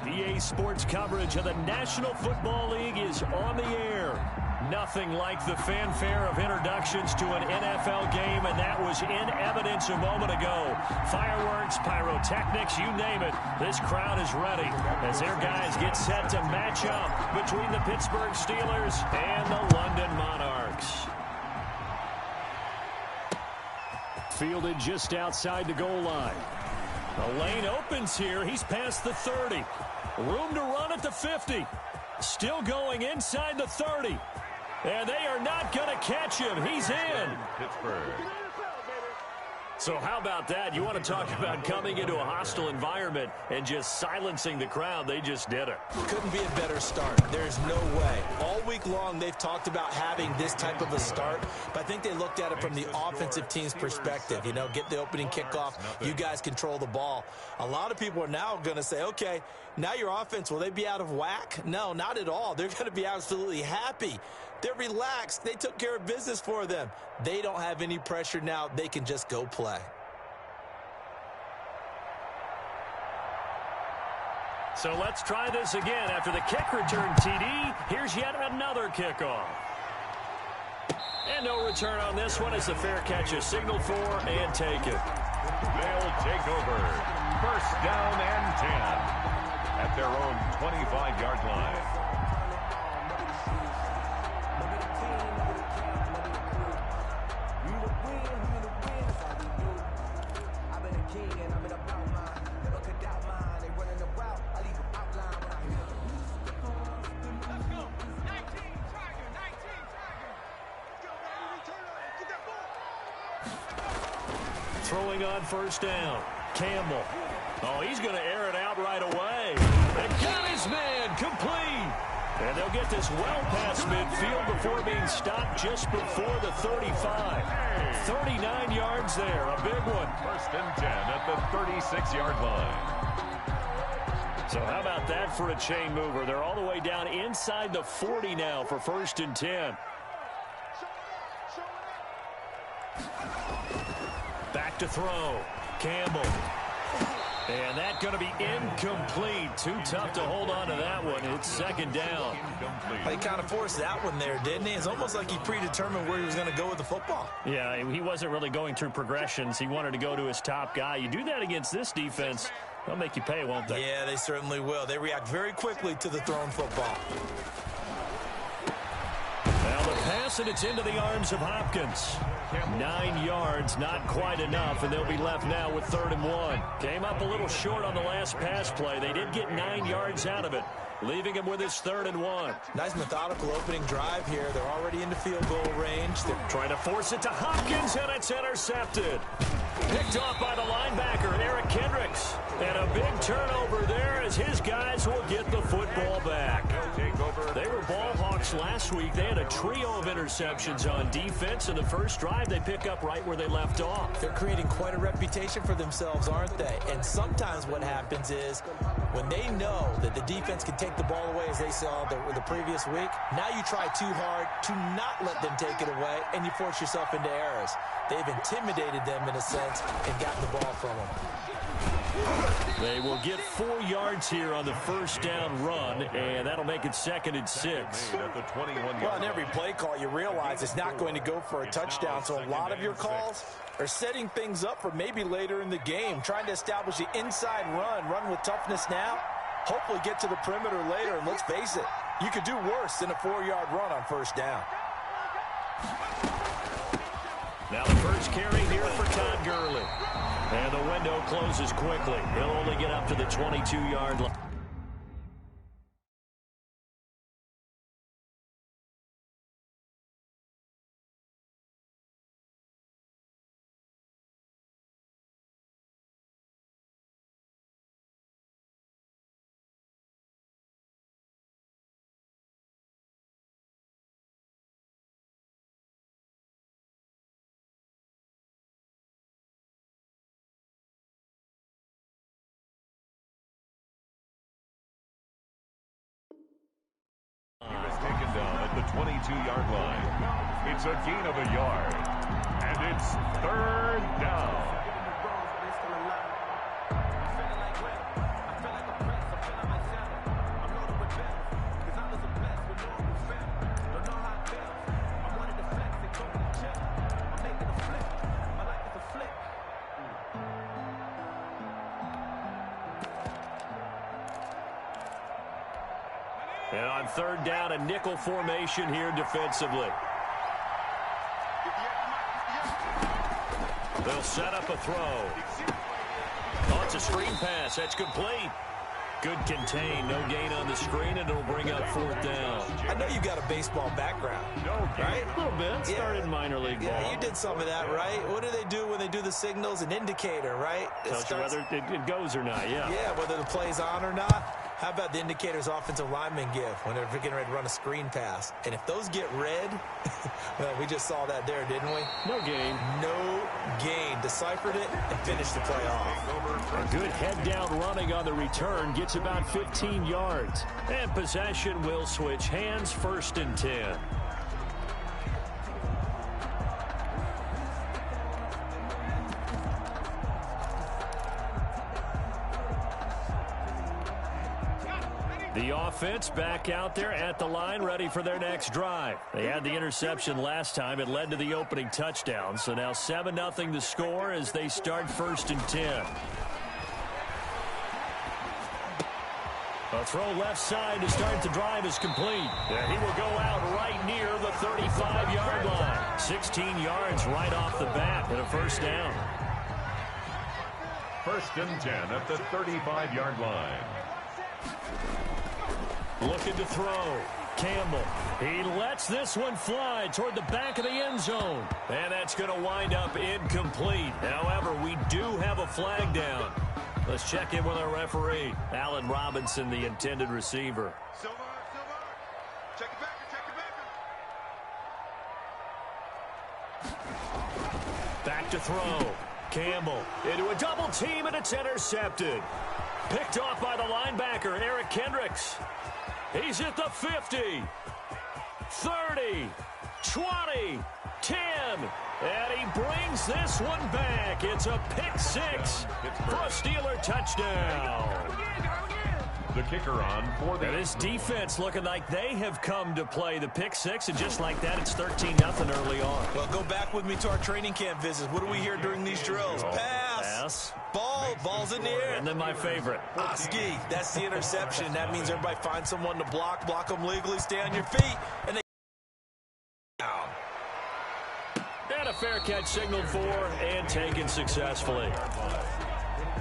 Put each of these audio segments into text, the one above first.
EA Sports coverage of the National Football League is on the air. Nothing like the fanfare of introductions to an NFL game, and that was in evidence a moment ago. Fireworks, pyrotechnics, you name it. This crowd is ready as their guys get set to match up between the Pittsburgh Steelers and the London Monarchs. Fielded just outside the goal line. The lane opens here. He's past the 30. Room to run at the 50. Still going inside the 30. And they are not going to catch him. He's in. Pittsburgh. So how about that? You want to talk about coming into a hostile environment and just silencing the crowd. They just did it. Couldn't be a better start. There's no way. All week long they've talked about having this type of a start, but I think they looked at it from the offensive team's perspective. You know, get the opening kickoff. You guys control the ball. A lot of people are now going to say, okay, now your offense, will they be out of whack? No, not at all. They're going to be absolutely happy. They're relaxed. They took care of business for them. They don't have any pressure now. They can just go play. So let's try this again. After the kick return TD, here's yet another kickoff. And no return on this one as the fair catch is signaled for and taken. They'll take over. First down and 10 at their own 25-yard line. Throwing on first down. Campbell. Oh, he's going to air it out right away. They got his man complete. And they'll get this well past midfield before being stopped just before the 35. 39 yards there. A big one. First and 10 at the 36-yard line. So how about that for a chain mover? They're all the way down inside the 40 now for first and 10. Back to throw. Campbell. And that's going to be incomplete. Too tough to hold on to that one. It's second down. He kind of forced that one there, didn't he? It's almost like he predetermined where he was going to go with the football. Yeah, he wasn't really going through progressions. He wanted to go to his top guy. You do that against this defense, they'll make you pay, won't they? Yeah, they certainly will. They react very quickly to the thrown football. Now the pass, and it's into the arms of Hopkins. 9 yards, not quite enough, and they'll be left now with 3rd and 1. Came up a little short on the last pass play. They did get 9 yards out of it, leaving him with his 3rd and 1. Nice methodical opening drive here. They're already into field goal range. They're trying to force it to Hopkins, and it's intercepted. Picked off by the linebacker, Eric Kendricks. And a big turnover there as his guys will get the football back. They were ball hawks last week. They had a trio of interceptions on defense. In the first drive, they pick up right where they left off. They're creating quite a reputation for themselves, aren't they? And sometimes what happens is when they know that the defense can take the ball away, as they saw the previous week, now you try too hard to not let them take it away, and you force yourself into errors. They've intimidated them in a sense and gotten the ball from them. They will get 4 yards here on the first down run, and that'll make it 2nd and 6. Well, on every play call, you realize it's not going to go for a touchdown, so a lot of your calls are setting things up for maybe later in the game, trying to establish the inside run with toughness now, hopefully get to the perimeter later, and let's face it, you could do worse than a 4-yard run on first down. Now the first carry here for Todd Gurley. And the window closes quickly. He'll only get up to the 22-yard line. Taken down at the 22-yard line. It's a gain of a yard. And it's 3rd down. And on third down, a nickel formation here defensively. They'll set up a throw. Oh, it's a screen pass. That's complete. Good contain. No gain on the screen, and it'll bring up fourth down. I know you got a baseball background, right? A little bit. Started in minor league ball. Yeah, you did some of that, right? What do they do when they do the signals? An indicator, right? Tells you whether it goes or not, yeah. Yeah, whether the play's on or not. How about the indicators offensive linemen give when they're getting ready to run a screen pass? And if those get red, well, we just saw that there, didn't we? No gain. No gain. Deciphered it and finished the play off. A good head-down running on the return gets about 15 yards. And possession will switch hands, 1st and 10. The offense back out there at the line, ready for their next drive. They had the interception last time. It led to the opening touchdown. So now 7-0 the score as they start 1st and 10. A throw left side to start the drive is complete. And he will go out right near the 35-yard line. 16 yards right off the bat and a 1st down. 1st and 10 at the 35-yard line. Looking to throw. Campbell. He lets this one fly toward the back of the end zone. And that's going to wind up incomplete. However, we do have a flag down. Let's check in with our referee. Allen Robinson, the intended receiver. Silver. Check it back. Back to throw. Campbell into a double team, and it's intercepted. Picked off by the linebacker, Eric Kendricks. He's at the 50, 30, 20, 10, and he brings this one back. It's a pick six for a Steeler touchdown. The kicker on for the... And this defense looking like they have come to play the pick six, and just like that, it's 13-0 early on. Well, go back with me to our training camp visits. What do we hear during these drills? Pass. Ball's in the air. And then my favorite. Ski, that's the interception. That means everybody find someone to block them legally, stay on your feet, and they down. And a fair catch signaled for and taken successfully.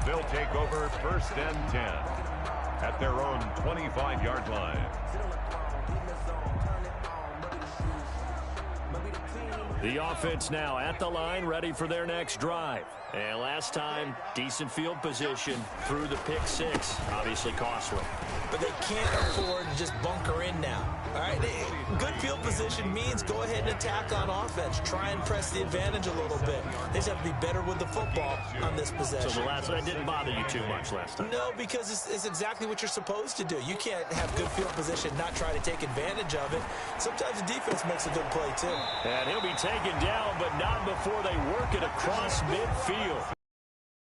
They'll take over 1st and 10 at their own 25-yard line. The offense now at the line, ready for their next drive. And last time, decent field position through the pick six. Obviously costly. But they can't afford to just bunker in now. All right, good field position means go ahead and attack on offense. Try and press the advantage a little bit. They just have to be better with the football on this possession. So the last one didn't bother you too much last time? No, because it's exactly what you're supposed to do. You can't have good field position, not try to take advantage of it. Sometimes the defense makes a good play, too. And he'll be taken down, but not before they work it across midfield.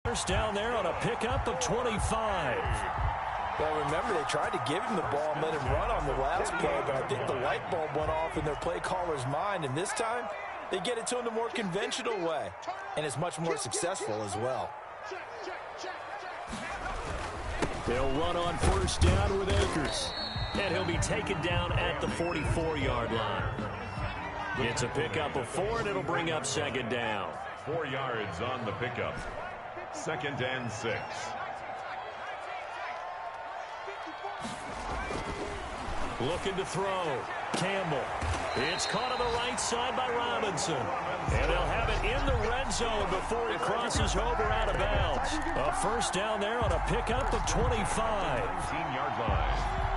First down there on a pickup of 25. Well, remember, they tried to give him the ball and let him run on the last play, but I think the light bulb went off in their play caller's mind, and this time they get it to him the more conventional way, and it's much more successful as well. They'll run on first down with Akers, and he'll be taken down at the 44-yard line. It's a pickup of 4, and it'll bring up 2nd down. 4 yards on the pickup. 2nd and 6. Looking to throw. Campbell. It's caught on the right side by Robinson. And they'll have it in the red zone before it crosses over out of bounds. A first down there on a pickup of 25. 18-yard line.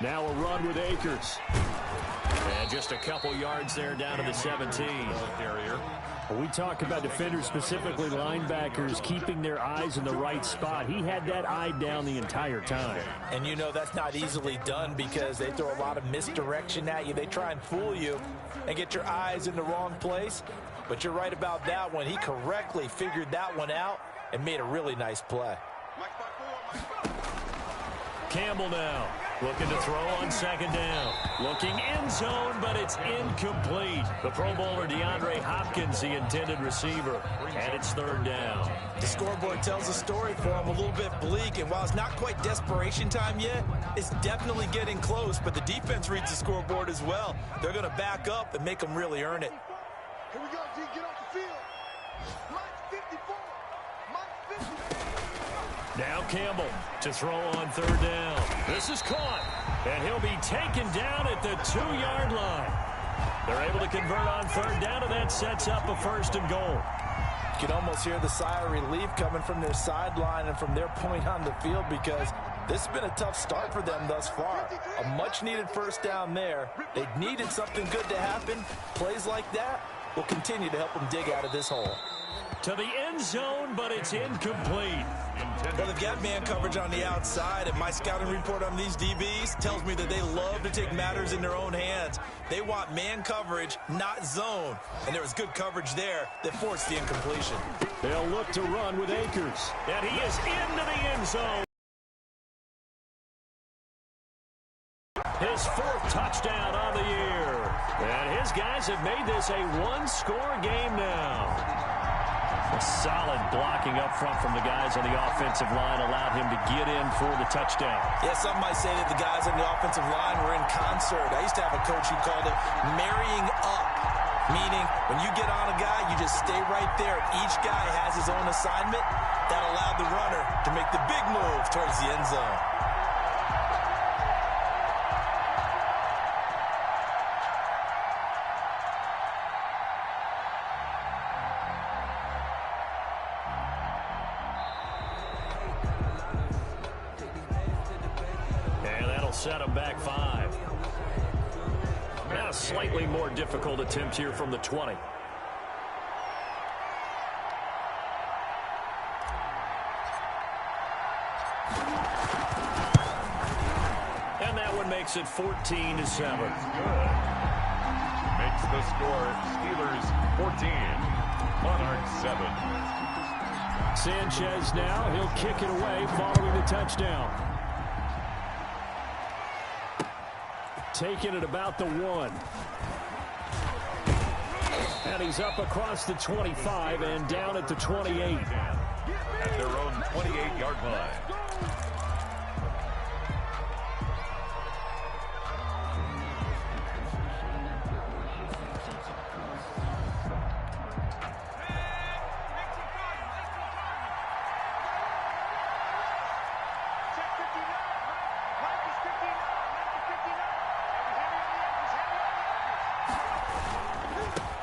Now a run with Akers. And just a couple yards there down to the 17. We talk about defenders, specifically linebackers, keeping their eyes in the right spot. He had that eye down the entire time. And you know that's not easily done because they throw a lot of misdirection at you. They try and fool you and get your eyes in the wrong place. But you're right about that one. He correctly figured that one out and made a really nice play. Campbell now. Looking to throw on second down. Looking end zone, but it's incomplete. The Pro Bowler DeAndre Hopkins, the intended receiver. And it's third down. The scoreboard tells a story for him, a little bit bleak. And while it's not quite desperation time yet, it's definitely getting close. But the defense reads the scoreboard as well. They're going to back up and make them really earn it. Here we go, D. Get off the field. Mike 54. Mike 50. Now Campbell to throw on third down. This is caught, and he'll be taken down at the 2-yard line. They're able to convert on third down, and that sets up a first and goal. You can almost hear the sigh of relief coming from their sideline and from their point on the field because this has been a tough start for them thus far. A much-needed first down there. They needed something good to happen. Plays like that will continue to help them dig out of this hole. To the end zone, but it's incomplete. Well, they've got man coverage on the outside, and my scouting report on these DBs tells me that they love to take matters in their own hands. They want man coverage, not zone. And there was good coverage there that forced the incompletion. They'll look to run with Akers. And he is into the end zone. His 4th touchdown on the year. And his guys have made this a one-score game now. A solid blocking up front from the guys on the offensive line allowed him to get in for the touchdown. Yeah, some might say that the guys on the offensive line were in concert. I used to have a coach who called it marrying up, meaning when you get on a guy, you just stay right there. Each guy has his own assignment. That allowed the runner to make the big move towards the end zone. Set him back 5. Now a slightly more difficult attempt here from the 20. And that one makes it 14-7. Makes the score Steelers 14, Monarchs 7. Sanchez now, he'll kick it away following the touchdown. Taking it about the 1. And he's up across the 25 and down at the 28. At their own 28-yard line.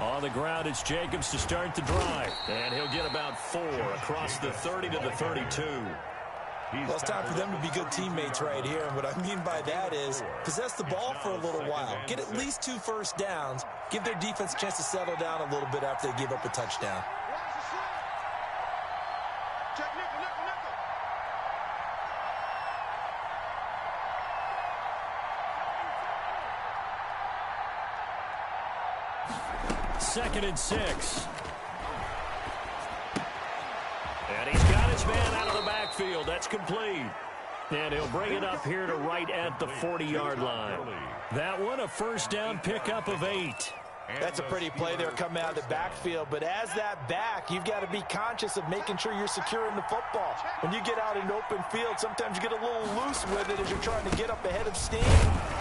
On the ground, it's Jacobs to start the drive. And he'll get about 4 across the 30 to the 32. Well, it's time for them to be good teammates right here. And what I mean by that is possess the ball for a little while. Get at least 2 first downs. Give their defense a chance to settle down a little bit after they give up a touchdown. Check nickel, nickel, nickel. 2nd and 6. And he's got his man out of the backfield. That's complete. And he'll bring it up here to right at the 40-yard line. That one, a first down pickup of 8. That's a pretty play there coming out of the backfield. But as that back, you've got to be conscious of making sure you're securing the football. When you get out in open field, sometimes you get a little loose with it as you're trying to get up ahead of steam.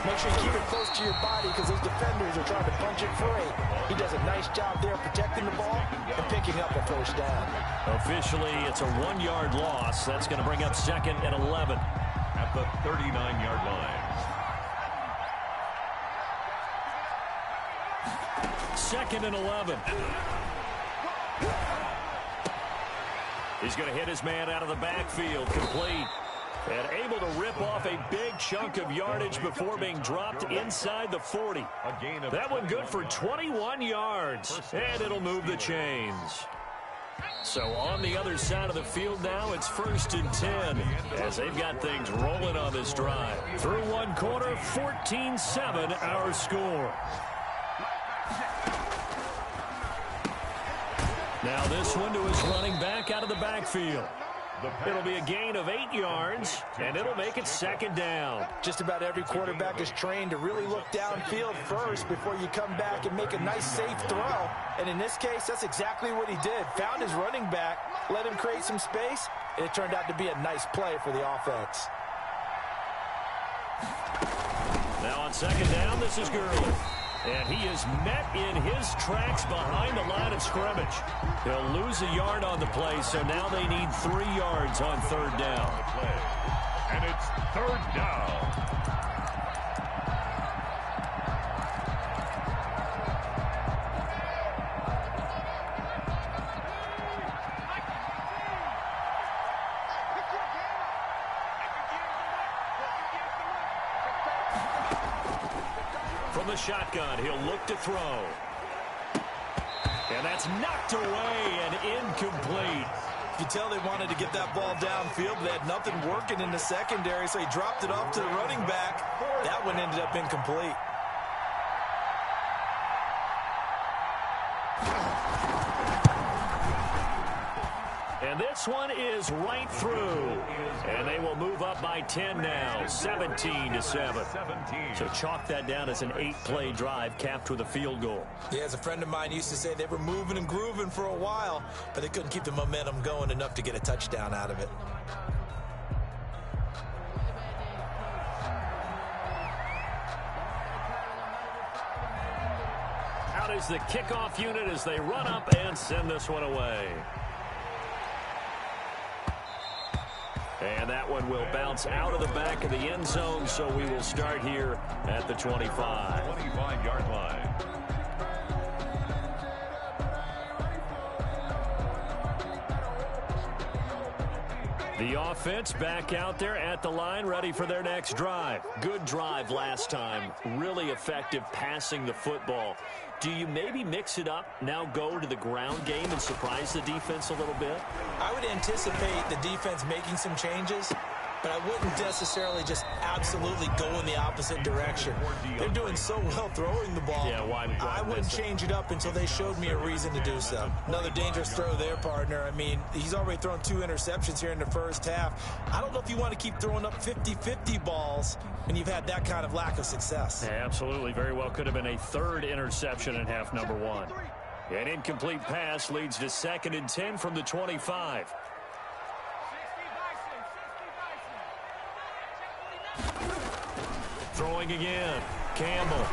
Make sure you keep it close to your body because those defenders are trying to punch it free. He does a nice job there protecting the ball and picking up a first down. Officially, it's a 1-yard loss. That's going to bring up 2nd and 11. At the 39-yard line. 2nd and 11. He's going to hit his man out of the backfield, complete. And able to rip off a big chunk of yardage before being dropped inside the 40. That one good for 21 yards. And it'll move the chains. So on the other side of the field now, it's 1st and 10 as they've got things rolling on this drive. Through one quarter, 14-7 our score. Now this one to his running back out of the backfield. It'll be a gain of 8 yards, and it'll make it second down. Just about every quarterback is trained to really look downfield first before you come back and make a nice, safe throw. And in this case, that's exactly what he did. Found his running back, let him create some space, and it turned out to be a nice play for the offense. Now on second down, this is Gurley. And he is met in his tracks behind the line of scrimmage. He'll lose a yard on the play, so now they need 3 yards on third down. And it's third down. From the shotgun, he'll look to throw. And that's knocked away and incomplete. You can tell they wanted to get that ball downfield. They had nothing working in the secondary, so he dropped it off to the running back. That one ended up incomplete. And this one is right through. And they will move up by 10 now, 17-7. So chalk that down as an 8-play drive capped with a field goal. Yeah, as a friend of mine used to say, they were moving and grooving for a while, but they couldn't keep the momentum going enough to get a touchdown out of it. Out is the kickoff unit as they run up and send this one away. And that one will bounce out of the back of the end zone, so we will start here at the 25. 25-yard line. The offense back out there at the line, ready for their next drive. Good drive last time. Really effective passing the football. Do you maybe mix it up, now go to the ground game and surprise the defense a little bit? I would anticipate the defense making some changes, but I wouldn't necessarily just absolutely go in the opposite direction. They're doing so well throwing the ball. Yeah, why I wouldn't change it up until they showed me a reason to do so. Another dangerous throw there, partner. I mean, he's already thrown 2 interceptions here in the first half. I don't know if you want to keep throwing up 50-50 balls when you've had that kind of lack of success. Yeah, absolutely. Very well could have been a 3rd interception in half number 1. An incomplete pass leads to 2nd and 10 from the 25. Throwing again. Campbell.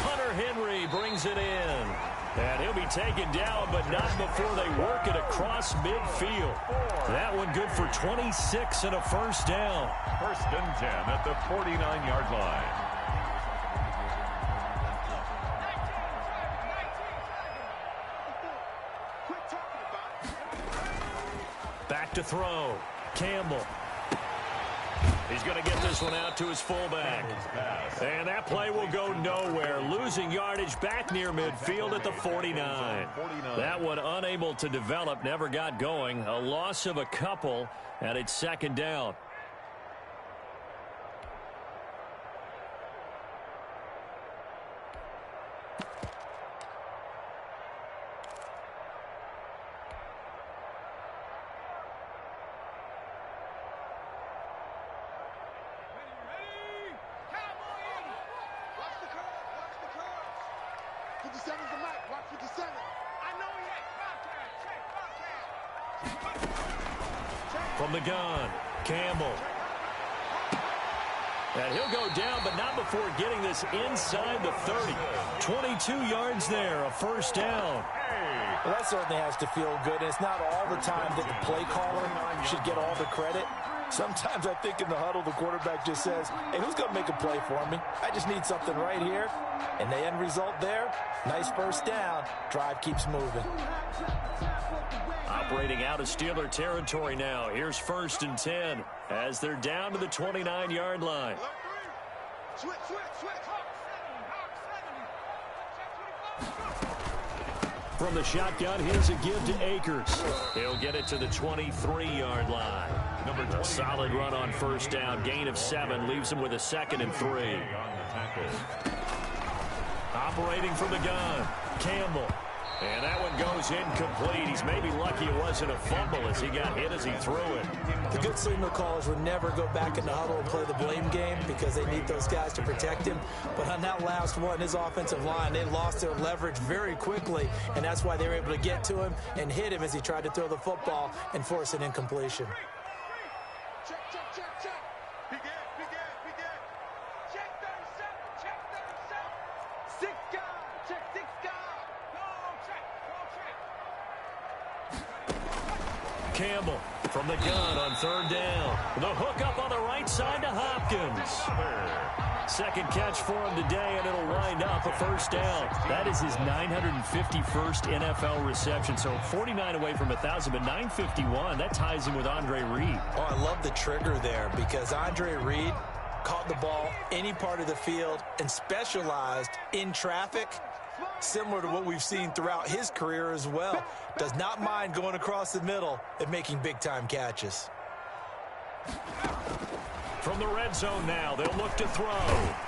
Hunter Henry brings it in. And he'll be taken down, but not before they work it across midfield. That one good for 26 and a first down. 1st and 10 at the 49-yard line. Back to throw. Campbell. He's going to get this one out to his fullback. And that play will go nowhere. Losing yardage back near midfield at the 49. That one unable to develop, never got going. A loss of a couple, and it's 2nd down. From the gun, Campbell. And he'll go down, but not before getting this inside the 30. 22 yards there, a first down. Well, that certainly has to feel good. And it's not all the time that the play caller should get all the credit. Sometimes I think in the huddle, the quarterback just says, hey, who's going to make a play for me? I just need something right here. And the end result there, nice first down. Drive keeps moving. Operating out of Steeler territory now. Here's 1st and 10 as they're down to the 29-yard line. From the shotgun, here's a give to Akers. He'll get it to the 23-yard line. A solid run on first down. Gain of 7 leaves him with a 2nd and 3. Operating from the gun, Campbell. And that one goes incomplete. He's maybe lucky it wasn't a fumble as he got hit as he threw it. The good signal callers would never go back in the huddle and play the blame game because they need those guys to protect him. But on that last one, his offensive line, they lost their leverage very quickly, and that's why they were able to get to him and hit him as he tried to throw the football and force an incompletion. Check, check, check, check. Be good, be good, be good. Check 37, check 37. 6 guard, check 6 guard. Go check, go check. Campbell from the gun on third down. The hook up on the right side to Hopkins. Second catch for him today, and it'll wind up a first down. That is his 951st NFL reception, so 49 away from 1,000, but 951. That ties him with Andre Reed. Oh, I love the trigger there because Andre Reed caught the ball any part of the field and specialized in traffic, similar to what we've seen throughout his career as well. Does not mind going across the middle and making big-time catches. From the red zone now, they'll look to throw.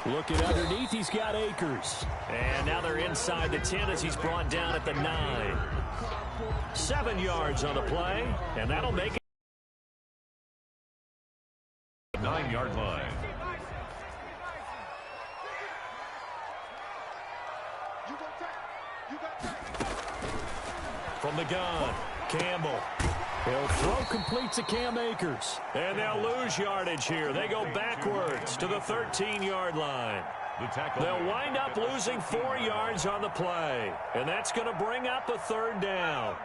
Looking underneath, he's got Akers. And now they're inside the 10 as he's brought down at the 9. 7 yards on the play, and that'll make it 9-yard line. from the gun. Campbell. He'll throw complete to Cam Akers. And they'll lose yardage here. They go backwards to the 13-yard line. They'll wind up losing 4 yards on the play. And that's going to bring up a third down.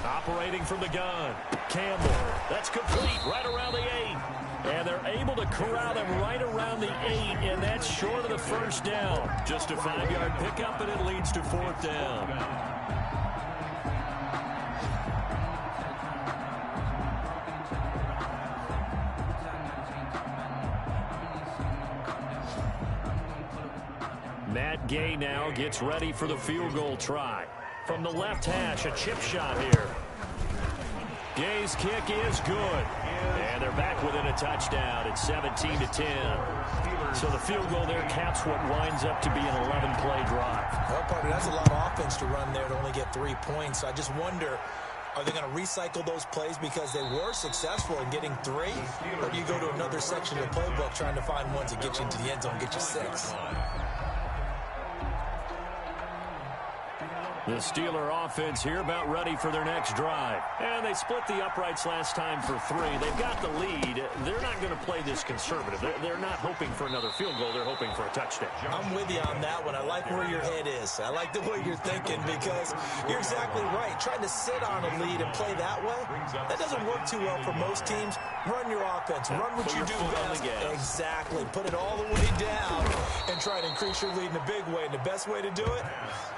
Operating from the gun. Campbell. That's complete right around the 8. And they're able to corral them right around the 8, and that's short of the first down. Just a 5-yard pickup, and it leads to 4th down. Matt Gay now gets ready for the field goal try. From the left hash, a chip shot here. Gay's kick is good. And they're back within a touchdown. It's 17-10. So the field goal there caps what winds up to be an 11-play drive. Well, partner, that's a lot of offense to run there to only get 3 points. I just wonder, are they going to recycle those plays because they were successful in getting 3? Or do you go to another section of the playbook trying to find ones that get you into the end zone and get you 6? The Steeler offense here about ready for their next drive. And they split the uprights last time for 3. They've got the lead. They're not going to play this conservative. They're not hoping for another field goal. They're hoping for a touchdown. I'm with you on that one. I like where your head is. I like the way you're thinking because you're exactly right. Trying to sit on a lead and play that way, that doesn't work too well for most teams. Run your offense. Run what you do best. Exactly. Put it all the way down and try to increase your lead in a big way. And the best way to do it,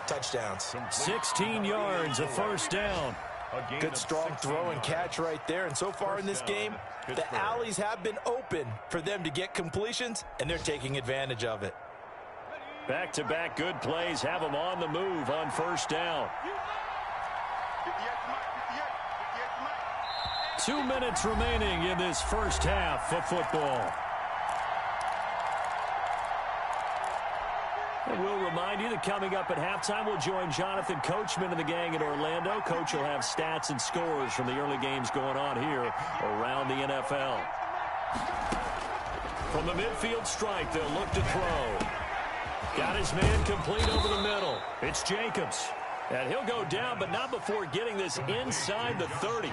touchdowns. 16 yards, a first down. Good strong throw and catch right there. And so far in this game, the alleys have been open for them to get completions, and they're taking advantage of it. Back-to-back good plays have them on the move on first down. 2 minutes remaining in this first half of football. And we'll remind you that coming up at halftime, we'll join Jonathan Coachman and the gang in Orlando. Coach will have stats and scores from the early games going on here around the NFL. From the midfield strike, they'll look to throw. Got his man complete over the middle. It's Jacobs. And he'll go down, but not before getting this inside the 30.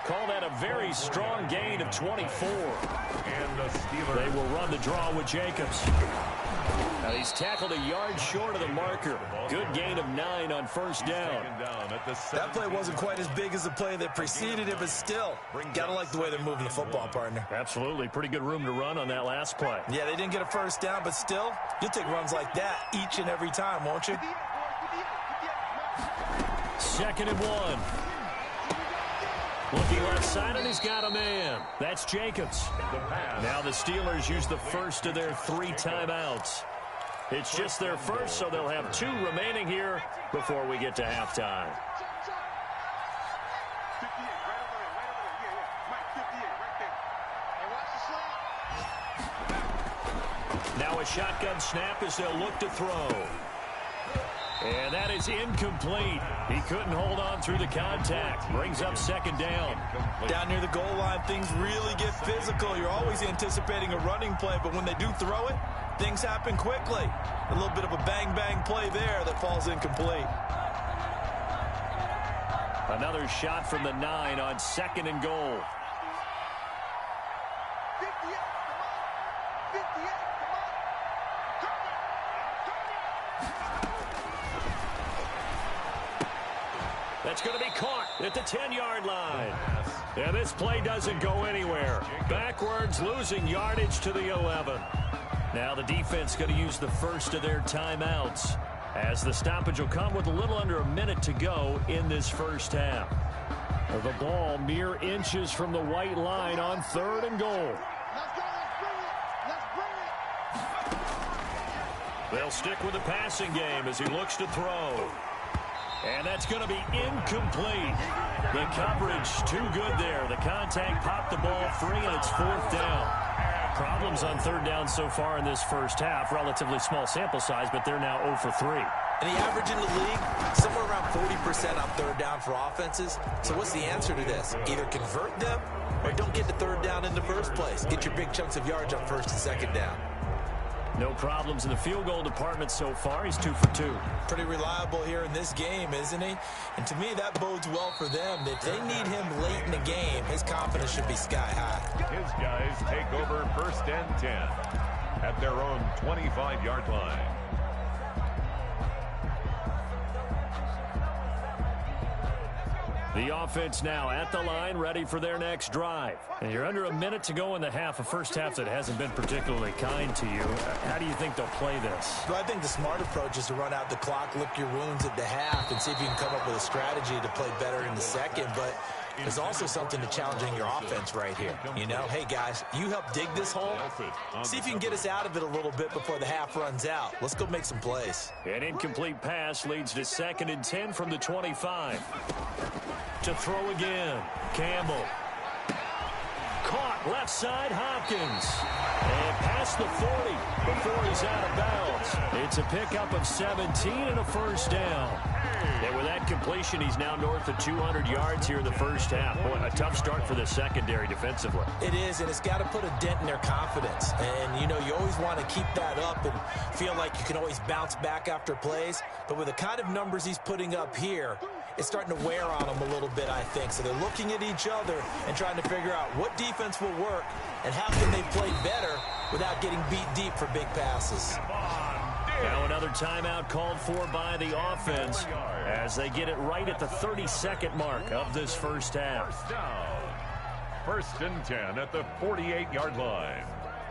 Call that a very strong gain of 24. And the Steelers. They will run the draw with Jacobs. Now he's tackled a yard short of the marker. Good gain of 9 on first down. That play wasn't quite as big as the play that preceded it, but still, gotta like the way they're moving the football, partner. Absolutely. Pretty good room to run on that last play. Yeah, they didn't get a first down, but still, you'll take runs like that each and every time, won't you? 2nd and 1. Looking left side, and he's got a man. That's Jacobs. Now the Steelers use the first of their 3 timeouts. It's just their first, so they'll have 2 remaining here before we get to halftime. Now a shotgun snap as they'll look to throw. And that is incomplete. He couldn't hold on through the contact. Brings up second down. Down near the goal line, things really get physical. You're always anticipating a running play, but when they do throw it, things happen quickly. A little bit of a bang-bang play there that falls incomplete. Another shot from the 9 on second and goal. 58, come on. 58, come on. That's going to be caught at the 10-yard line. And this play doesn't go anywhere. Backwards, losing yardage to the 11. Now the defense going to use the first of their timeouts, as the stoppage will come with a little under a minute to go in this first half. The ball mere inches from the white line on third and goal. Let's go, let's bring it. Let's bring it. They'll stick with the passing game as he looks to throw. And that's going to be incomplete. The coverage too good there. The contact popped the ball free, and it's fourth down. Problems on third down so far in this first half. Relatively small sample size, but they're now 0 for 3. And the average in the league, somewhere around 40% on third down for offenses. So what's the answer to this? Either convert them or don't get to third down in the first place. Get your big chunks of yards on first and second down. No problems in the field goal department so far. He's 2 for 2. Pretty reliable here in this game, isn't he? And to me, that bodes well for them. If they need him late in the game, his confidence should be sky high. His guys take over first and 10 at their own 25-yard line. The offense now at the line, ready for their next drive. And you're under a minute to go in the half, a first half that hasn't been particularly kind to you. How do you think they'll play this? Well, I think the smart approach is to run out the clock, lick your wounds at the half, and see if you can come up with a strategy to play better in the second. But there's also something to challenging your offense right here. You know, hey, guys, you help dig this hole. See if you can get us out of it a little bit before the half runs out. Let's go make some plays. An incomplete pass leads to second and 10 from the 25. To throw again. Campbell. Caught left side, Hopkins. And past the 40 before he's out of bounds. It's a pickup of 17 and a first down. And with that completion, he's now north of 200 yards here in the first half. Boy, a tough start for the secondary defensively. It is, and it's got to put a dent in their confidence. And, you know, you always want to keep that up and feel like you can always bounce back after plays. But with the kind of numbers he's putting up here, it's starting to wear on them a little bit, I think. So they're looking at each other and trying to figure out what defense will work and how can they play better without getting beat deep for big passes. Now another timeout called for by the offense as they get it right at the 32nd mark of this first half. First and 10 at the 48-yard line.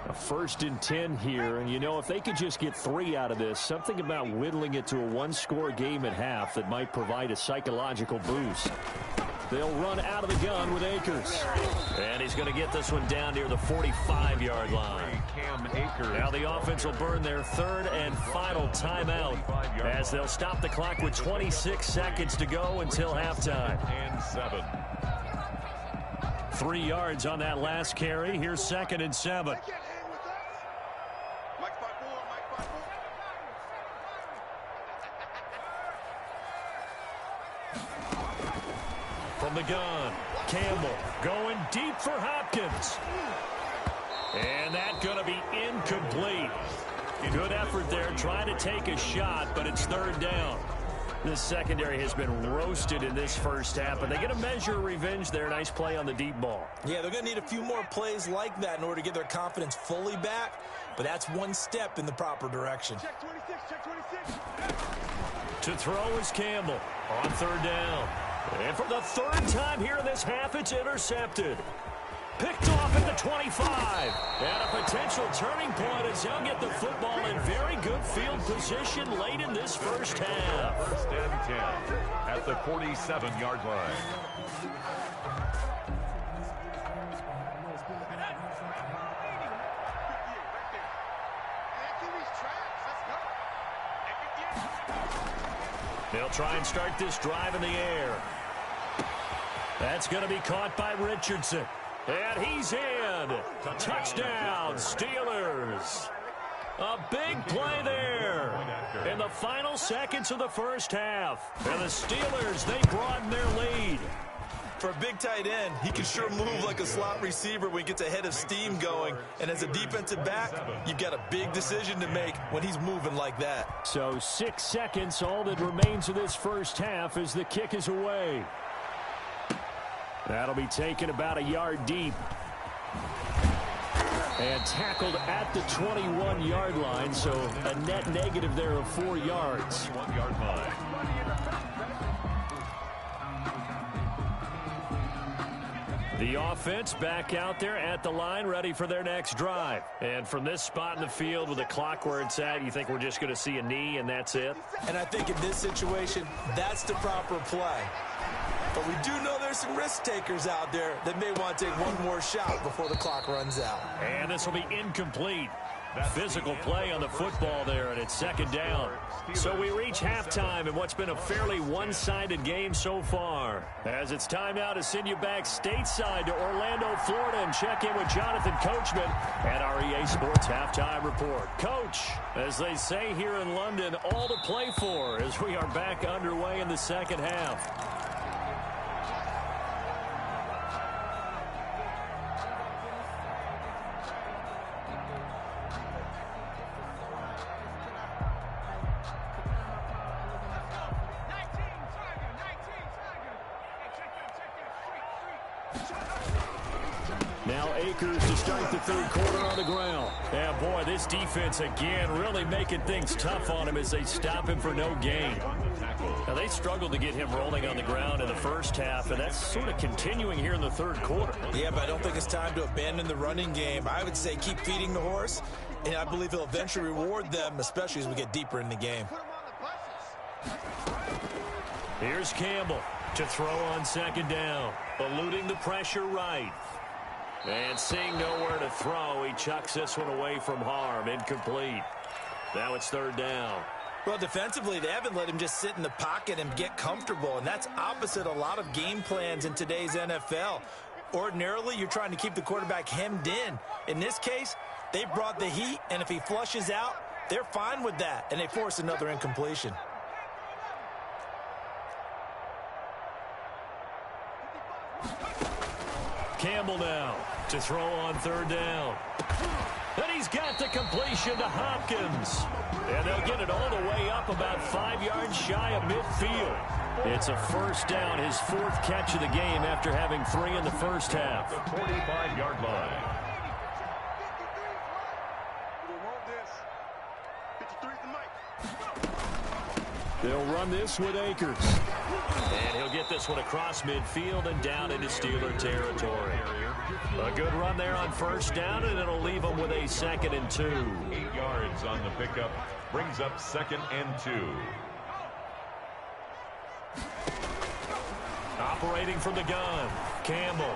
A first and 10 here, and you know, if they could just get 3 out of this, something about whittling it to a one-score game at half that might provide a psychological boost. They'll run out of the gun with Akers. And he's going to get this one down near the 45-yard line. Now the offense will burn their third and final timeout as they'll stop the clock with 26 seconds to go until halftime. And 7. 3 yards on that last carry. Here's second and 7. They can't hang with us. Mike 5-4, Mike 5-4. From the gun, Campbell going deep for Hopkins. And that's going to be incomplete. Good effort there, trying to take a shot, but it's third down. This secondary has been roasted in this first half, but they get a measure of revenge there. Nice play on the deep ball. Yeah, they're going to need a few more plays like that in order to get their confidence fully back, but that's one step in the proper direction. Check 26, check 26. To throw is Campbell on third down. And for the third time here in this half, it's intercepted. Picked off at the 25. And a potential turning point as he'll get the football in very good field position late in this first half. First and 10 at the 47-yard line. They'll try and start this drive in the air. That's going to be caught by Richardson. And he's in. Touchdown, Steelers. A big play there in the final seconds of the first half. And the Steelers, they broaden their lead. For a big tight end, he can sure move like a slot receiver when he gets a head of steam going. And as a defensive back, you've got a big decision to make when he's moving like that. So 6 seconds, all that remains of this first half as the kick is away. That'll be taken about a yard deep. And tackled at the 21-yard line, so a net negative there of 4 yards. 1-yard line. The offense back out there at the line, ready for their next drive. And from this spot in the field with the clock where it's at, you think we're just going to see a knee and that's it? And I think in this situation, that's the proper play. But we do know there's some risk takers out there that may want to take one more shot before the clock runs out. And this will be incomplete. Physical play on the football there, and it's second down. So we reach halftime in what's been a fairly one-sided game so far. As it's time now to send you back stateside to Orlando, Florida, and check in with Jonathan Coachman at our EA Sports Halftime Report. Coach, as they say here in London, all to play for as we are back underway in the second half. Now Akers to start the third quarter on the ground. And boy, this defense again really making things tough on him as they stop him for no gain. Now they struggled to get him rolling on the ground in the first half, and that's sort of continuing here in the third quarter. Yeah, but I don't think it's time to abandon the running game. I would say keep feeding the horse, and I believe he'll eventually reward them, especially as we get deeper in the game. Here's Campbell to throw on second down, eluding the pressure right. And seeing nowhere to throw, he chucks this one away from harm. Incomplete. Now it's third down. Well, defensively, they haven't let him just sit in the pocket and get comfortable, and that's opposite a lot of game plans in today's NFL. Ordinarily, you're trying to keep the quarterback hemmed in. In this case, they brought the heat, and if he flushes out, they're fine with that, and they force another incompletion. Campbell now to throw on third down. And he's got the completion to Hopkins. And they'll get it all the way up about 5 yards shy of midfield. It's a first down, his fourth catch of the game after having 3 in the first half. The 45-yard line. They'll run this with Akers. And he'll get this one across midfield and down into Steeler territory. A good run there on first down, and it'll leave them with a 2nd and 2. 8 yards on the pickup. Brings up 2nd and 2. Operating from the gun, Campbell.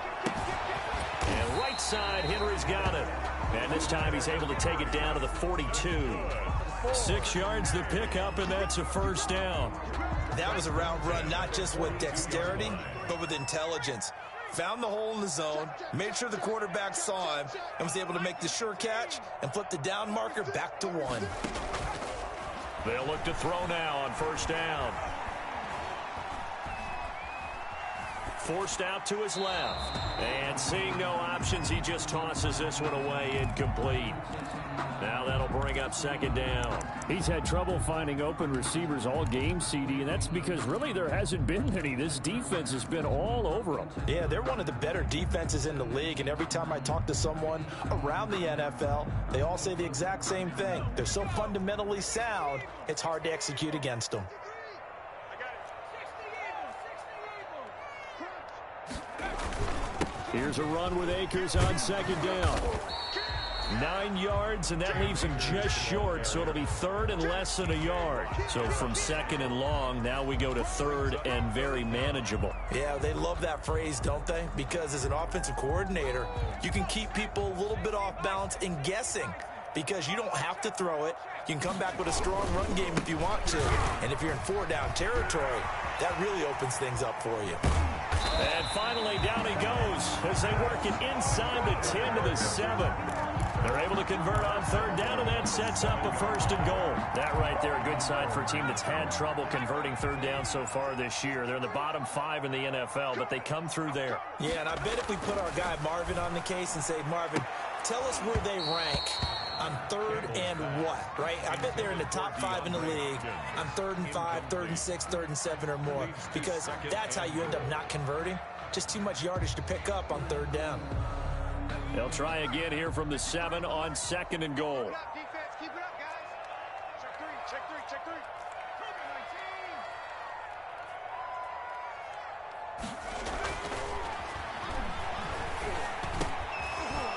And right side, Henry's got it. And this time he's able to take it down to the 42. 6 yards the pickup, and that's a first down. That was a route run not just with dexterity, but with intelligence. Found the hole in the zone, made sure the quarterback saw him, and was able to make the sure catch and flip the down marker back to 1. They'll look to throw now on first down. Forced out to his left. And seeing no options, he just tosses this one away, incomplete. Now that'll bring up 2nd down. He's had trouble finding open receivers all game, CD, and that's because really there hasn't been any. This defense has been all over them. Yeah, they're one of the better defenses in the league, and every time I talk to someone around the NFL, they all say the exact same thing. They're so fundamentally sound, it's hard to execute against them. Here's a run with Akers on 2nd down. 9 yards, and that leaves him just short, so it'll be 3rd and less than a yard. So from 2nd and long, now we go to 3rd and very manageable. Yeah, they love that phrase, don't they? Because as an offensive coordinator, you can keep people a little bit off balance and guessing because you don't have to throw it. You can come back with a strong run game if you want to. And if you're in 4-down territory, that really opens things up for you. And finally, down he goes as they work it inside the 10 to the 7. They're able to convert on third down, and that sets up a first and goal. That right there, a good sign for a team that's had trouble converting third down so far this year. They're in the bottom 5 in the NFL, but they come through there. Yeah, and I bet if we put our guy Marvin on the case and say, Marvin, tell us where they rank on third and what, right? I bet they're in the top 5 in the league on 3rd and 5, 3rd and 6, 3rd and 7 or more, because that's how you end up not converting. Just too much yardage to pick up on third down. They'll try again here from the 7 on 2nd and goal. Keep it up, defense. Keep it up, guys. Check 3, check 3, check 3.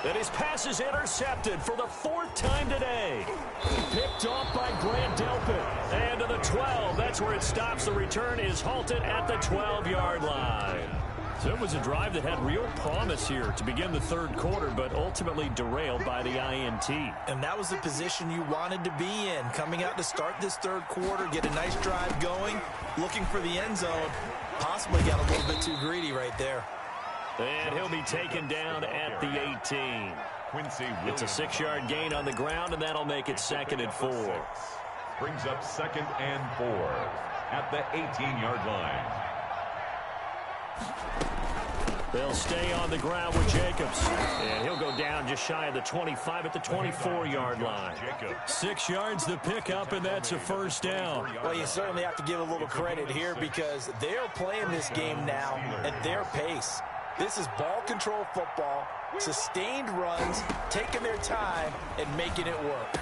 And his pass is intercepted for the 4th time today. Picked off by Grant Delpit. And to the 12. That's where it stops. The return is halted at the 12-yard line. So it was a drive that had real promise here to begin the 3rd quarter, but ultimately derailed by the INT. And that was the position you wanted to be in, coming out to start this 3rd quarter, get a nice drive going, looking for the end zone. Possibly got a little bit too greedy right there. And he'll be taken down at the 18. Quincy It's a 6-yard gain on the ground, and that'll make it 2nd and 4. Brings up 2nd and 4 at the 18-yard line. They'll stay on the ground with Jacobs. And he'll go down just shy of the 25 at the 24-yard line. 6 yards to pick up, and that's a first down. Well, you certainly have to give a little credit here because they're playing this game now at their pace. This is ball control football, sustained runs, taking their time, and making it work.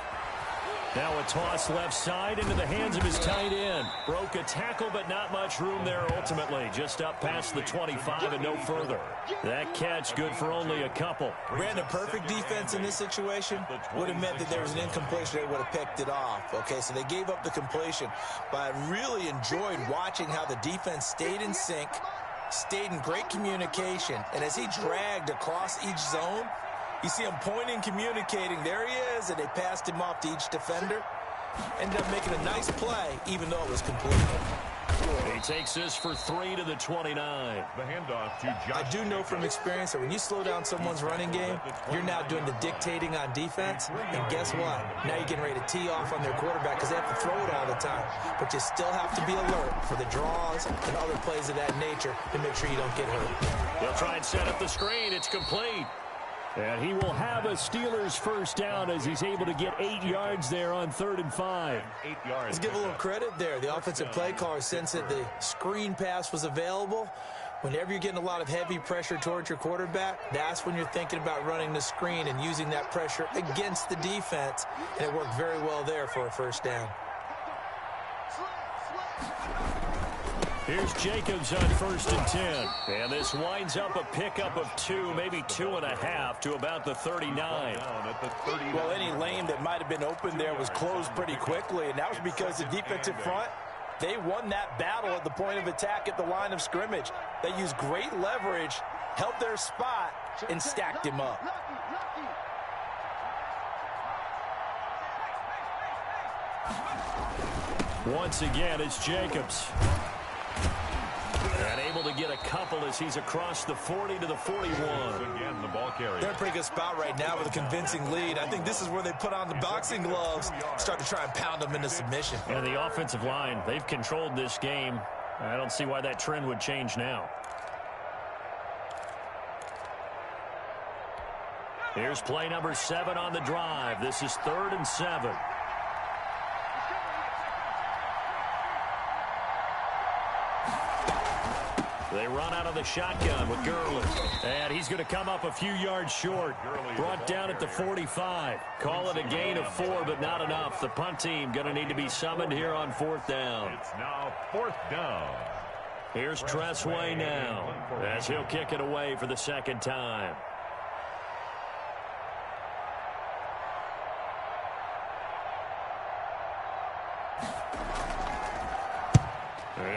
Now a toss left side into the hands of his tight end. Broke a tackle, but not much room there ultimately. Just up past the 25 and no further. That catch good for only a couple. Brandon, perfect defense in this situation would have meant that there was an incompletion. They would have picked it off. Okay, so they gave up the completion. But I really enjoyed watching how the defense stayed in sync, stayed in great communication. And as he dragged across each zone, you see him pointing, communicating. There he is, and they passed him off to each defender. Ended up making a nice play, even though it was complete. He takes this for 3 to the 29. The handoff to Josh. I do know from experience that when you slow down someone's running game, you're now doing the dictating on defense. And guess what? Now you're getting ready to tee off on their quarterback because they have to throw it all the time. But you still have to be alert for the draws and other plays of that nature to make sure you don't get hurt. They'll try and set up the screen. It's complete. And he will have a Steelers first down as he's able to get 8 yards there on 3rd and 5. 8 yards. Let's give a little credit there. The offensive play caller sensed that the screen pass was available. Whenever you're getting a lot of heavy pressure towards your quarterback, that's when you're thinking about running the screen and using that pressure against the defense. And it worked very well there for a first down. Here's Jacobs on 1st and 10. And this winds up a pickup of 2, maybe 2.5 to about the 39. Well, any lane that might have been open there was closed pretty quickly, and that was because the defensive front, they won that battle at the point of attack at the line of scrimmage. They used great leverage, held their spot, and stacked him up. Once again, it's Jacobs. And able to get a couple as he's across the 40 to the 41. Again, the ball carrier. They're in a pretty good spot right now with a convincing lead. I think this is where they put on the boxing gloves, start to try and pound them into submission. And the offensive line, they've controlled this game. I don't see why that trend would change now. Here's play number 7 on the drive. This is 3rd and 7. They run out of the shotgun with Gurley. And he's going to come up a few yards short. Brought down at the 45. Call it a gain of 4, but not enough. The punt team going to need to be summoned here on 4th down. It's now 4th down. Here's Tressway now as he'll kick it away for the 2nd time.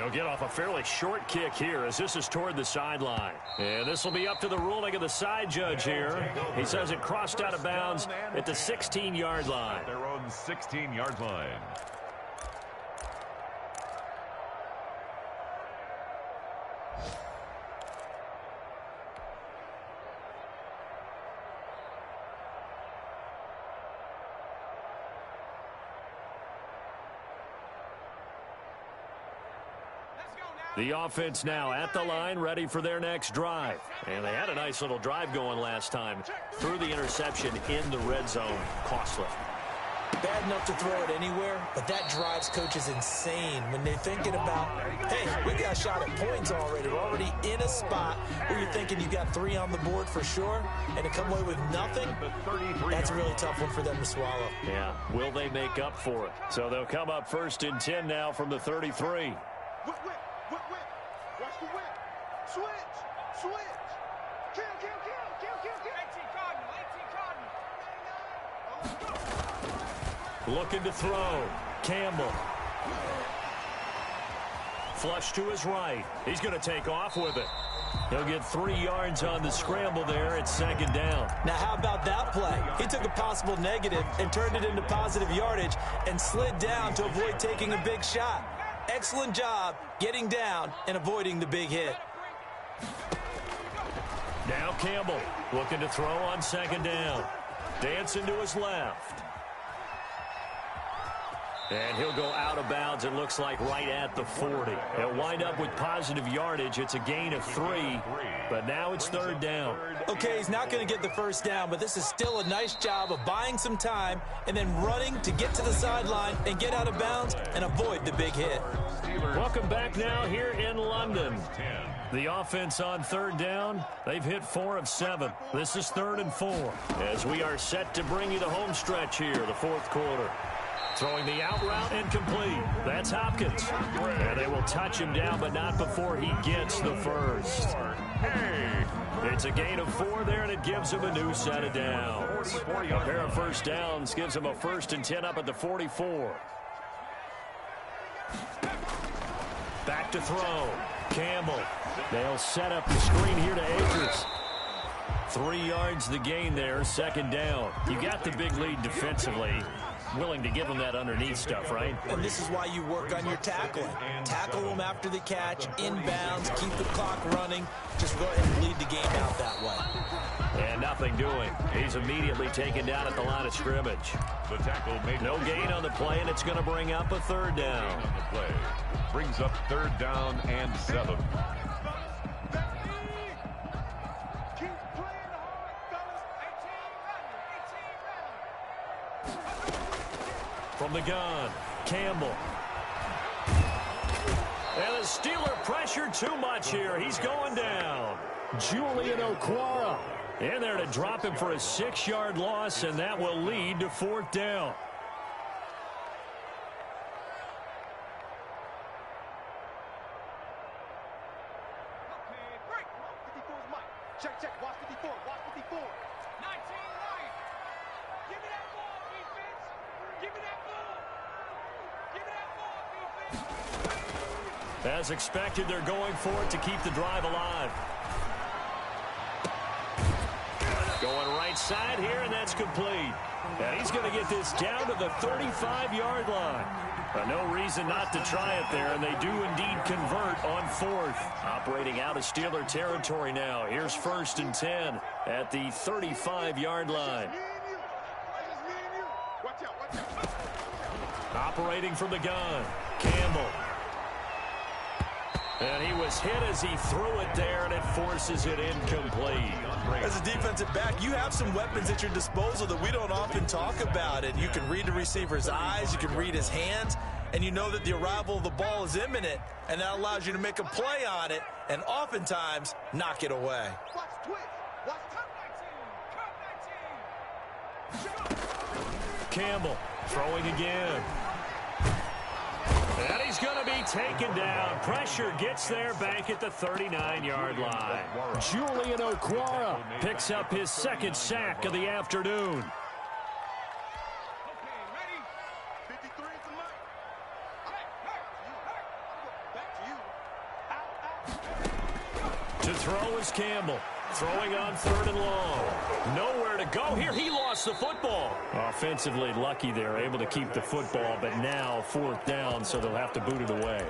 He'll get off a fairly short kick here as this is toward the sideline. And this will be up to the ruling of the side judge here. He says it crossed out of bounds at the 16-yard line. Their own 16-yard line. The offense now at the line, ready for their next drive. And they had a nice little drive going last time. Threw the interception in the red zone. Costly. Bad enough to throw it anywhere, but that drives coaches insane when they're thinking about, hey, we got a shot at points already. We're already in a spot where you're thinking you got 3 on the board for sure, and to come away with nothing, that's a really tough one for them to swallow. Yeah, will they make up for it? So they'll come up 1st and 10 now from the 33. Whip. Watch the whip. Switch. Kill. 18 Cardinal. Looking to throw. Campbell. Flush to his right. He's going to take off with it. He'll get 3 yards on the scramble there. It's 2nd down. Now, how about that play? He took a possible negative and turned it into positive yardage and slid down to avoid taking a big shot. Excellent job getting down and avoiding the big hit. Now Campbell looking to throw on 2nd down. Dancing to his left. And he'll go out of bounds, it looks like, right at the 40. He'll wind up with positive yardage. It's a gain of 3, but now it's 3rd down. Okay, he's not going to get the 1st down, but this is still a nice job of buying some time and then running to get to the sideline and get out of bounds and avoid the big hit. Welcome back now here in London. The offense on 3rd down, they've hit 4 of 7. This is 3rd and 4 as we are set to bring you the home stretch here, the 4th quarter. Throwing the out route incomplete. That's Hopkins. And they will touch him down, but not before he gets the 1st. It's a gain of 4 there, and it gives him a new set of downs. A pair of 1st downs gives him a 1st and 10 up at the 44. Back to throw. Campbell. They'll set up the screen here to Akers. 3 yards the gain there, 2nd down. You got the big lead defensively. Willing to give them that underneath stuff, right? And this is why you work on your tackling. Tackle them after the catch, inbounds, keep the clock running. Just go ahead and lead the game out that way. And nothing doing. He's immediately taken down at the line of scrimmage. The tackle made no gain on the play, and it's going to bring up a 3rd down. On the play. Brings up 3rd down and 7. From the gun, Campbell. And the Steeler pressure too much here. He's going down. Julian Okwara in there to drop him for a 6-yard loss, and that will lead to 4th down. Check. Watch 54. 19 right. Give me that ball, defense. Give me that ball, defense. As expected, they're going for it to keep the drive alive. Going right side here, and that's complete. And he's going to get this down to the 35-yard line. But no reason not to try it there, and they do indeed convert on 4th. Operating out of Steeler territory now. Here's 1st and 10 at the 35-yard line. Operating from the gun, Campbell. And he was hit as he threw it there, and it forces it incomplete. As a defensive back, you have some weapons at your disposal that we don't often talk about. And you can read the receiver's eyes, you can read his hands, and you know that the arrival of the ball is imminent, and that allows you to make a play on it and oftentimes knock it away. Watch twitch. Watch top 19. Campbell throwing again. And he's going to be taken down. Pressure gets there back at the 39-yard line. Julian Okwara picks up his 2nd sack of the afternoon. Okay, ready? 53 is the mark. Back to you. To throw is Campbell. Throwing on 3rd and long. Nowhere to go here. He lost the football. Offensively lucky they're able to keep the football, but now 4th down, so they'll have to boot it away.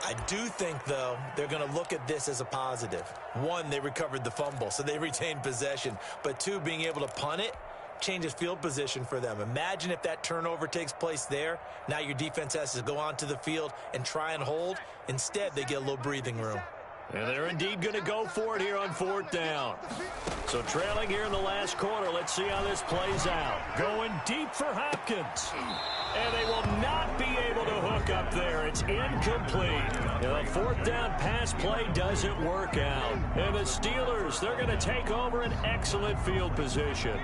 I do think, though, they're going to look at this as a positive. 1, they recovered the fumble, so they retained possession. But 2, being able to punt it changes field position for them. Imagine if that turnover takes place there. Now your defense has to go onto the field and try and hold. Instead, they get a little breathing room. And they're indeed going to go for it here on 4th down. So trailing here in the last quarter. Let's see how this plays out. Going deep for Hopkins. And they will not be able to hook up there. It's incomplete. The 4th down pass play doesn't work out. And the Steelers, they're going to take over an excellent field position.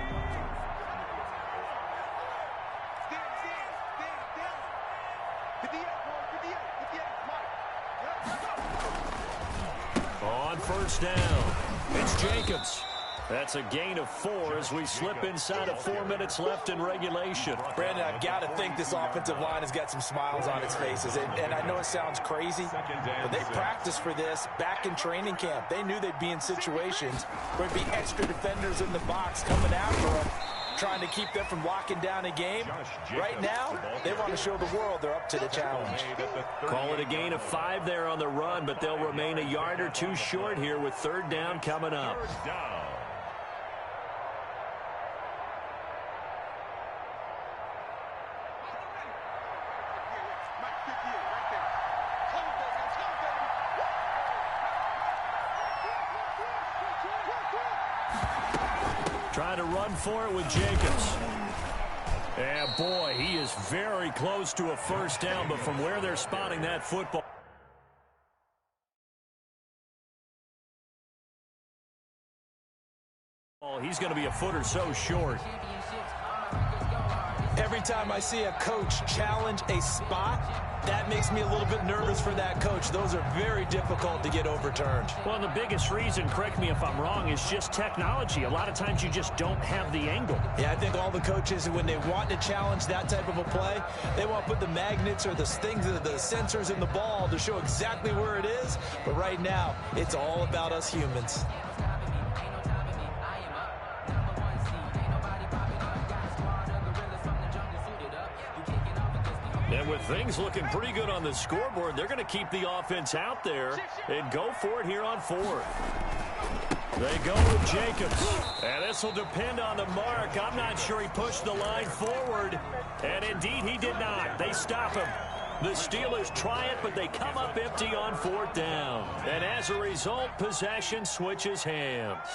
On 1st down, it's Jacobs. That's a gain of 4 as we slip inside of 4 minutes left in regulation. Brandon, I've got to think this offensive line has got some smiles on its faces. And I know it sounds crazy, but they practiced for this back in training camp. They knew they'd be in situations where there'd be extra defenders in the box coming after them, trying to keep them from locking down a game. Right now, they want to show the world they're up to the challenge. Call it a gain of 5 there on the run, but they'll remain a yard or 2 short here with 3rd down coming up. Trying to run for it with Jacobs. And boy, he is very close to a 1st down, but from where they're spotting that football, he's going to be a foot or so short. Every time I see a coach challenge a spot, that makes me a little bit nervous for that coach. Those are very difficult to get overturned. Well, the biggest reason, correct me if I'm wrong, is just technology. A lot of times you just don't have the angle. Yeah, I think all the coaches, when they want to challenge that type of a play, they want to put the magnets or the things, the sensors in the ball to show exactly where it is. But right now, it's all about us humans. And with things looking pretty good on the scoreboard, they're going to keep the offense out there and go for it here on 4th. They go with Jacobs. And this will depend on the mark. I'm not sure he pushed the line forward. And indeed, he did not. They stop him. The Steelers try it, but they come up empty on 4th down. And as a result, possession switches hands.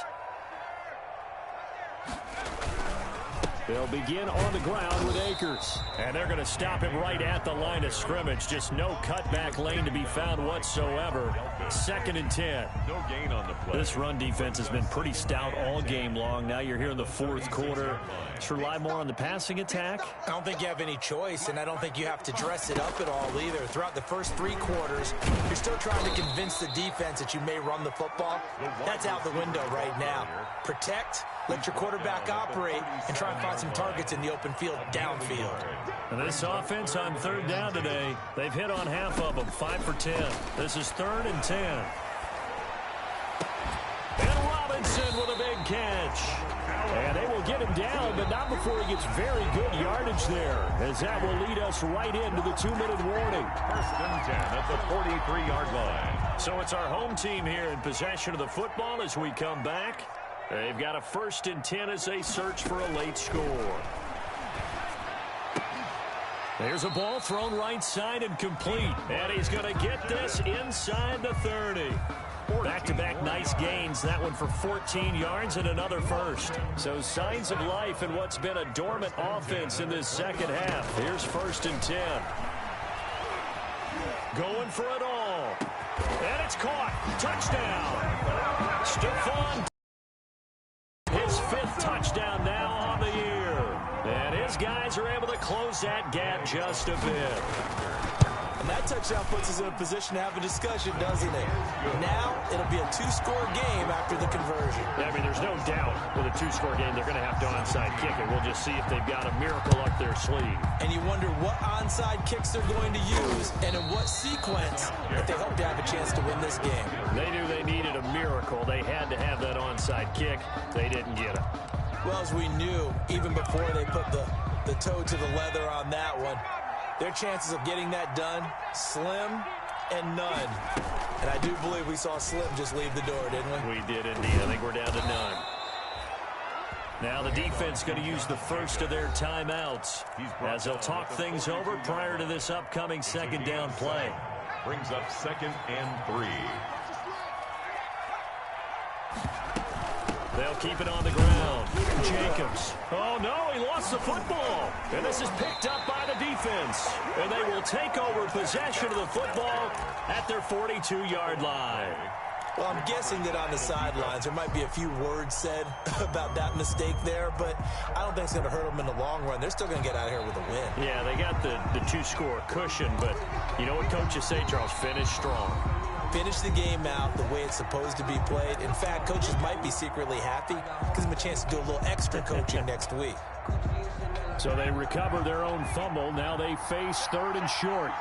They'll begin on the ground with Akers. And they're going to stop him right at the line of scrimmage. Just no cutback lane to be found whatsoever. 2nd and 10. No gain on the play. This run defense has been pretty stout all game long. Now you're here in the 4th quarter. Let's rely more on the passing attack. I don't think you have any choice, and I don't think you have to dress it up at all either. Throughout the first 3 quarters, you're still trying to convince the defense that you may run the football. That's out the window right now. Protect, let your quarterback operate, and try and find some targets in the open field downfield. And this offense on 3rd down today, they've hit on half of them, 5 for 10. This is 3rd and 10. And Robinson with a big catch. And they will get him down, but not before he gets very good yardage there, as that will lead us right into the 2-minute warning. 1st and 10 at the 43-yard line. So it's our home team here in possession of the football as we come back. They've got a 1st and 10 as they search for a late score. There's a ball thrown right side and complete. And he's going to get this inside the 30. Back-to-back nice gains. That one for 14 yards and another 1st. So signs of life in what's been a dormant offense in this 2nd half. Here's 1st and 10. Going for it all. And it's caught. Touchdown. Stephon. His 5th touchdown now on the year. And his guys are able to close that gap just a bit. And that touchdown puts us in a position to have a discussion, doesn't it? Now, it'll be a 2-score game after the conversion. I mean, there's no doubt with a 2-score game, they're going to have to onside kick it. We'll just see if they've got a miracle up their sleeve. And you wonder what onside kicks they're going to use and in what sequence if they hope to have a chance to win this game. They knew they needed a miracle. They had to have that onside kick. They didn't get it. Well, as we knew, even before they put the toe to the leather on that one, their chances of getting that done, slim and none. And I do believe we saw Slim just leave the door, didn't we? We did indeed. I think we're down to none. Now the defense going to use the first of their timeouts as they'll talk things over prior to this upcoming second down play. Brings up 2nd and 3. They'll keep it on the ground. Jacobs. Oh, no, he lost the football. And this is picked up by the defense. And they will take over possession of the football at their 42-yard line. Well, I'm guessing that on the sidelines there might be a few words said about that mistake there, but I don't think it's going to hurt them in the long run. They're still going to get out of here with a win. Yeah, they got the two-score cushion, but you know what coaches say, Charles? Finish strong. Finish the game out the way it's supposed to be played. In fact, coaches might be secretly happy. Gives them a chance to do a little extra coaching next week. So they recover their own fumble. Now they face 3rd and short.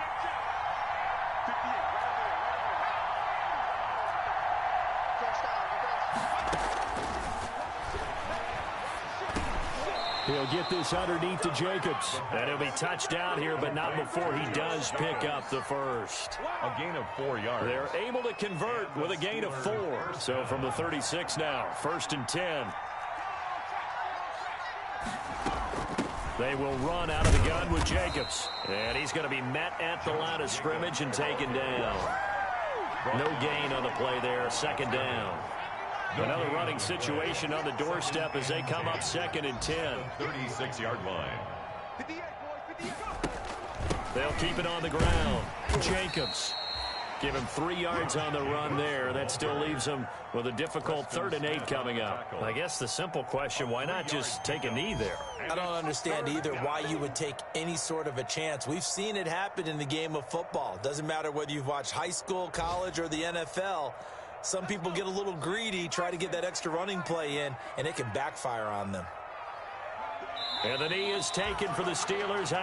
He'll get this underneath to Jacobs. And he'll be touchdown here, but not before he does pick up the first. A gain of 4 yards. They're able to convert with a gain of 4. So from the 36 now, 1st and 10. They will run out of the gun with Jacobs. And he's going to be met at the line of scrimmage and taken down. No gain on the play there, 2nd down. Another running situation on the doorstep as they come up 2nd and 10. 36-yard line. They'll keep it on the ground. Jacobs. Give him 3 yards on the run there. That still leaves him with a difficult 3rd and 8 coming up. I guess the simple question, why not just take a knee there? I don't understand either why you would take any sort of a chance. We've seen it happen in the game of football. Doesn't matter whether you've watched high school, college, or the NFL. Some people get a little greedy, try to get that extra running play in, and it can backfire on them. And the knee is taken for the Steelers.